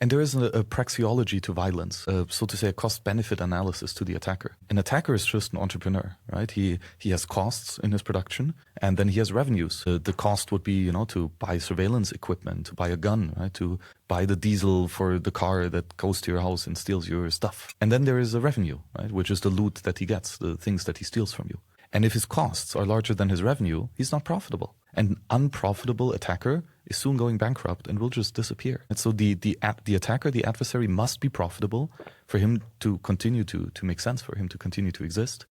And there is a praxeology to violence, so to say, a cost-benefit analysis to the attacker. An attacker is just an entrepreneur, right? He has costs in his production, and then he has revenues. The cost would be, to buy surveillance equipment, to buy a gun, right? To buy the diesel for the car that goes to your house and steals your stuff. And then there is a revenue, right? Which is the loot that he gets, the things that he steals from you. And if his costs are larger than his revenue, he's not profitable. An unprofitable attacker is soon going bankrupt and will just disappear. And so the attacker, the adversary, must be profitable for him to continue to make sense, for him to continue to exist.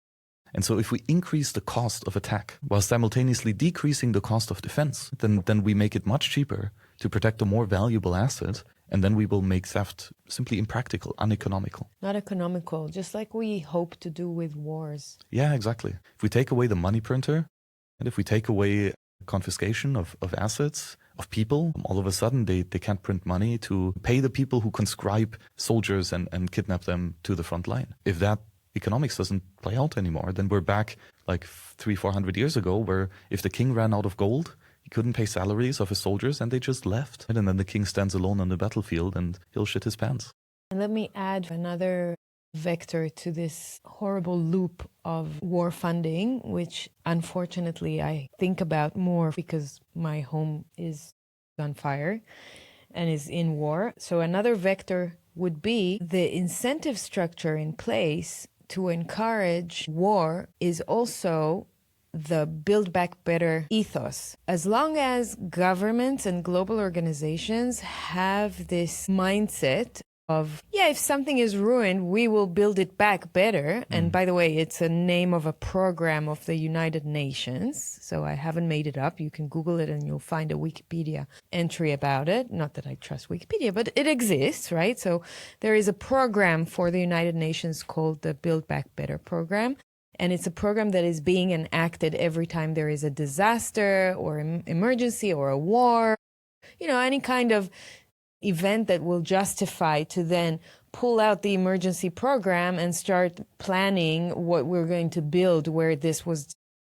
And so if we increase the cost of attack while simultaneously decreasing the cost of defense, then we make it much cheaper to protect a more valuable asset. And then we will make theft simply impractical, uneconomical. Not economical, just like we hope to do with wars. Yeah, exactly. If we take away the money printer, and if we take away confiscation of assets, of people, all of a sudden they can't print money to pay the people who conscribe soldiers and kidnap them to the front line. If that economics doesn't play out anymore, then we're back like 300-400 years ago, where if the king ran out of gold, he couldn't pay salaries of his soldiers and they just left. And then the king stands alone on the battlefield and he'll shit his pants. And let me add another vector to this horrible loop of war funding, which unfortunately I think about more because my home is on fire and is in war. So another vector would be the incentive structure in place to encourage war is also the Build Back Better ethos. As long as governments and global organizations have this mindset of, if something is ruined, we will build it back better. And by the way, it's a name of a program of the United Nations. So I haven't made it up. You can Google it and you'll find a Wikipedia entry about it. Not that I trust Wikipedia, but it exists, right? So there is a program for the United Nations called the Build Back Better program. And it's a program that is being enacted every time there is a disaster or emergency or a war, any kind of event that will justify to then pull out the emergency program and start planning what we're going to build where this was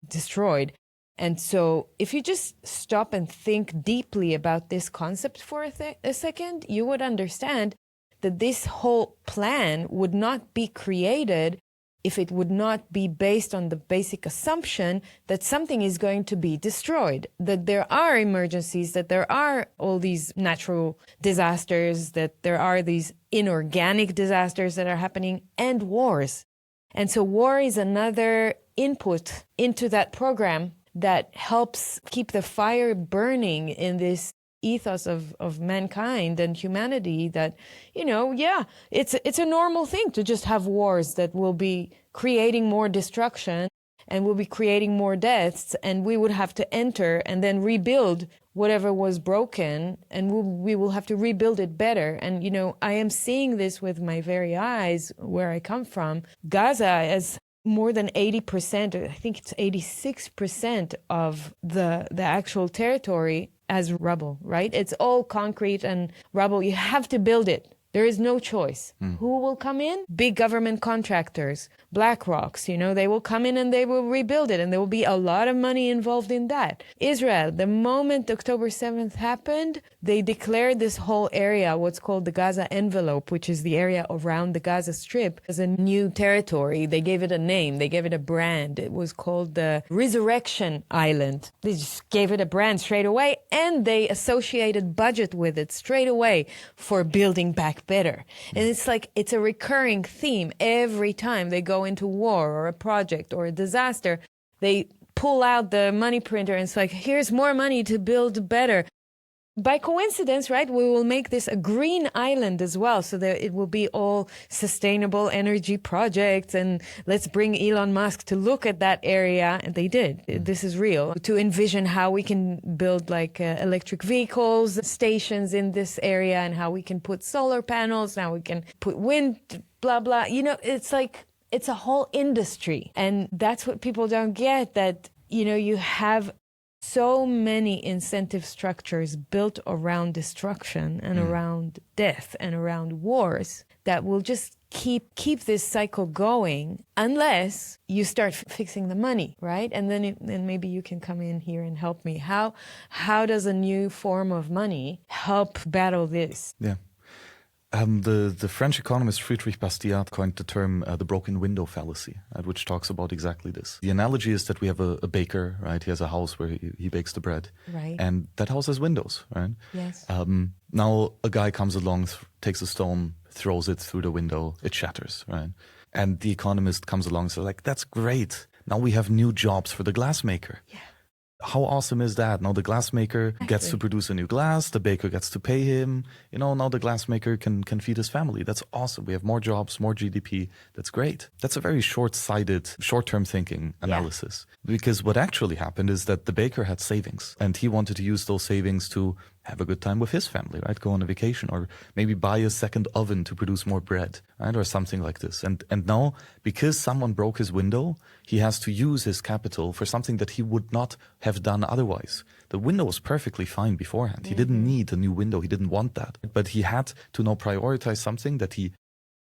destroyed. And so if you just stop and think deeply about this concept for a second, you would understand that this whole plan would not be created if it would not be based on the basic assumption that something is going to be destroyed, that there are emergencies, that there are all these natural disasters, that there are these inorganic disasters that are happening, and wars. And so war is another input into that program that helps keep the fire burning in this ethos of mankind and humanity that, it's a normal thing to just have wars that will be creating more destruction and will be creating more deaths, and we would have to enter and then rebuild whatever was broken, and we will have to rebuild it better. And, I am seeing this with my very eyes where I come from. Gaza is more than 80%, I think it's 86% of the actual territory as rubble, right? It's all concrete and rubble. You have to build it. There is no choice. Who will come in? Big government contractors, BlackRocks, they will come in and they will rebuild it. And there will be a lot of money involved in that. Israel, the moment October 7th happened, they declared this whole area, what's called the Gaza envelope, which is the area around the Gaza Strip, as a new territory. They gave it a name. They gave it a brand. It was called the Resurrection Island. They just gave it a brand straight away, and they associated budget with it straight away for building back better. And it's a recurring theme. Every time they go into war or a project or a disaster, they pull out the money printer and it's like, here's more money to build better. By coincidence, right, we will make this a green island as well, so that it will be all sustainable energy projects, and let's bring Elon Musk to look at that area. And they did. This is real. To envision how we can build electric vehicles, stations in this area, and how we can put solar panels, how we can put wind, blah, blah. It's a whole industry. And that's what people don't get, that, you have so many incentive structures built around destruction and around death and around wars that will just keep this cycle going unless you start fixing the money, right? And then maybe you can come in here and help me. How does a new form of money help battle this? Yeah. The French economist Friedrich Bastiat coined the term the broken window fallacy, which talks about exactly this. The analogy is that we have a baker, right? He has a house where he bakes the bread. Right. And that house has windows, right? Yes. Now a guy comes along, takes a stone, throws it through the window, it shatters, right? And the economist comes along and says, like, that's great. Now we have new jobs for the glassmaker. Yeah. How awesome is that? Now the glassmaker gets to produce a new glass, the baker gets to pay him. Now the glassmaker can feed his family. That's awesome. We have more jobs, more GDP. That's great. That's a very short-sighted, short-term thinking analysis. Because what actually happened is that the baker had savings and he wanted to use those savings to have a good time with his family, right? Go on a vacation or maybe buy a second oven to produce more bread, right? Or something like this. And now, because someone broke his window, he has to use his capital for something that he would not have done otherwise. The window was perfectly fine beforehand. He didn't need a new window. He didn't want that. But he had to now prioritize something that he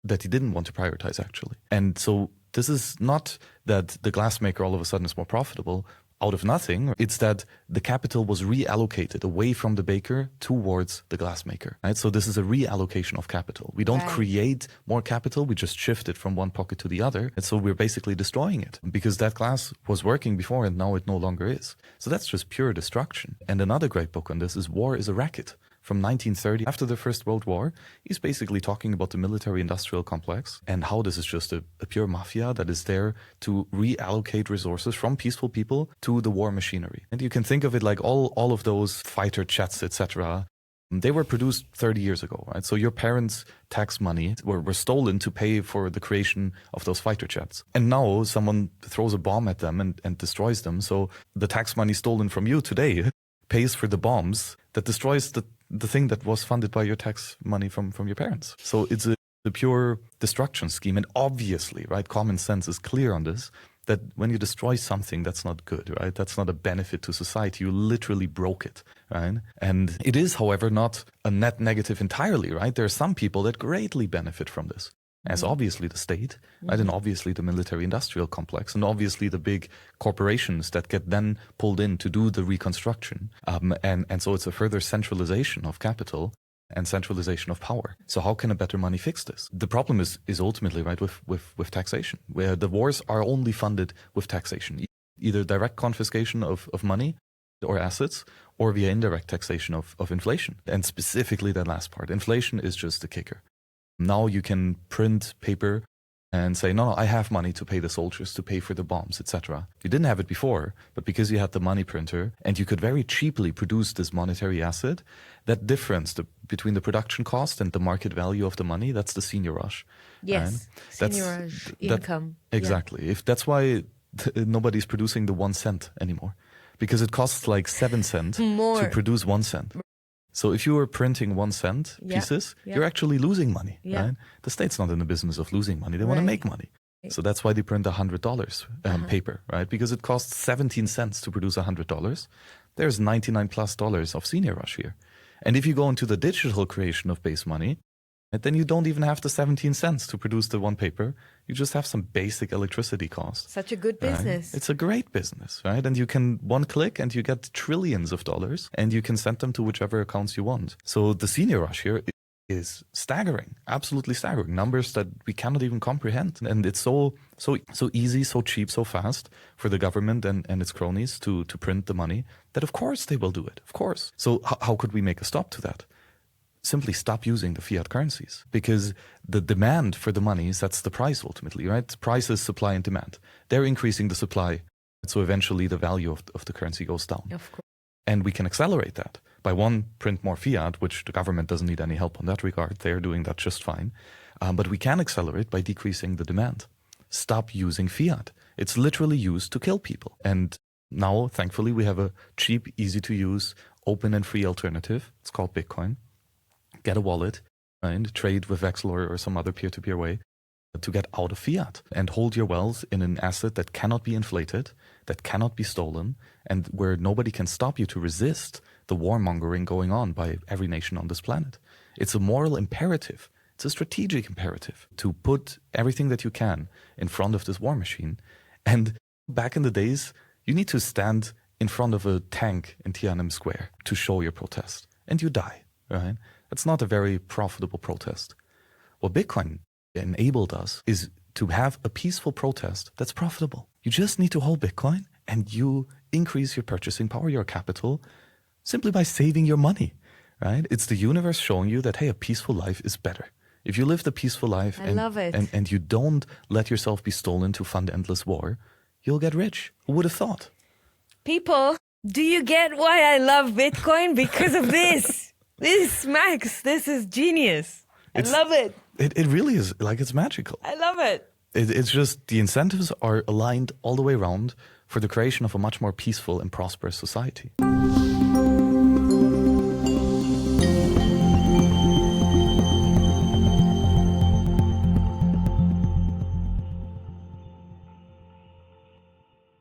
didn't want to prioritize, actually. And so this is not that the glassmaker all of a sudden is more profitable out of nothing. It's that the capital was reallocated away from the baker towards the glassmaker, right? So this is a reallocation of capital. We don't create more capital. We just shift it from one pocket to the other. And so we're basically destroying it because that glass was working before and now it no longer is. So that's just pure destruction. And another great book on this is War is a Racket. From 1930, after the First World War, he's basically talking about the military-industrial complex and how this is just a pure mafia that is there to reallocate resources from peaceful people to the war machinery. And you can think of it like all of those fighter jets, etc. They were produced 30 years ago, right? So your parents' tax money were stolen to pay for the creation of those fighter jets. And now someone throws a bomb at them and destroys them. So the tax money stolen from you today pays for the bombs that destroys the thing that was funded by your tax money from your parents. So it's a pure destruction scheme. And obviously, right, common sense is clear on this, that when you destroy something, that's not good, right? That's not a benefit to society. You literally broke it, right? And it is, however, not a net negative entirely, right? There are some people that greatly benefit from this. As obviously the state, right? And obviously the military-industrial complex, and obviously the big corporations that get then pulled in to do the reconstruction. And so it's a further centralization of capital and centralization of power. So how can a better money fix this? The problem is ultimately, right, with taxation, where the wars are only funded with taxation, either direct confiscation of money or assets, or via indirect taxation of inflation. And specifically that last part, inflation is just the kicker. Now you can print paper and say, no, I have money to pay the soldiers, to pay for the bombs, etc. You didn't have it before, but because you had the money printer and you could very cheaply produce this monetary asset, that difference between the production cost and the market value of the money, that's the senior rush. Yes, right? senior income. Exactly. If that's why nobody's producing the 1 cent anymore, because it costs like 7 cents to produce 1 cent. So if you were printing 1 cent pieces, you're actually losing money, right? The state's not in the business of losing money. They want to make money. So that's why they print $100 paper, right? Because it costs 17 cents to produce $100. There's $99+ of senior rush here. And if you go into the digital creation of base money, then you don't even have the 17 cents to produce the one paper. You just have some basic electricity cost. Such a good business. Right? It's a great business, right? And you can one click and you get trillions of dollars and you can send them to whichever accounts you want. So the senior rush here is staggering, absolutely staggering. Numbers that we cannot even comprehend. And it's so easy, so cheap, so fast for the government and its cronies to print the money that of course they will do it, of course. So how could we make a stop to that? Simply stop using the fiat currencies, because the demand for the money sets the price ultimately, right? Price is supply and demand. They're increasing the supply, so eventually the value of the currency goes down. Of course. And we can accelerate that by one, print more fiat, which the government doesn't need any help on that regard. They're doing that just fine. But we can accelerate by decreasing the demand. Stop using fiat. It's literally used to kill people. And now, thankfully, we have a cheap, easy to use, open and free alternative. It's called Bitcoin. Get a wallet, right? Trade with Vexel or some other peer-to-peer way to get out of fiat and hold your wealth in an asset that cannot be inflated, that cannot be stolen, and where nobody can stop you to resist the warmongering going on by every nation on this planet. It's a moral imperative. It's a strategic imperative to put everything that you can in front of this war machine. And back in the days, you need to stand in front of a tank in Tiananmen Square to show your protest, and you die. Right? It's not a very profitable protest. What Bitcoin enabled us is to have a peaceful protest that's profitable. You just need to hold Bitcoin and you increase your purchasing power, your capital, simply by saving your money, right? It's the universe showing you that, hey, a peaceful life is better. If you live the peaceful life and you don't let yourself be stolen to fund endless war, you'll get rich. Who would have thought? People, do you get why I love Bitcoin? Because of this. Max, this is genius. I love it. It really is, like, it's magical. I love it. It's just the incentives are aligned all the way around for the creation of a much more peaceful and prosperous society.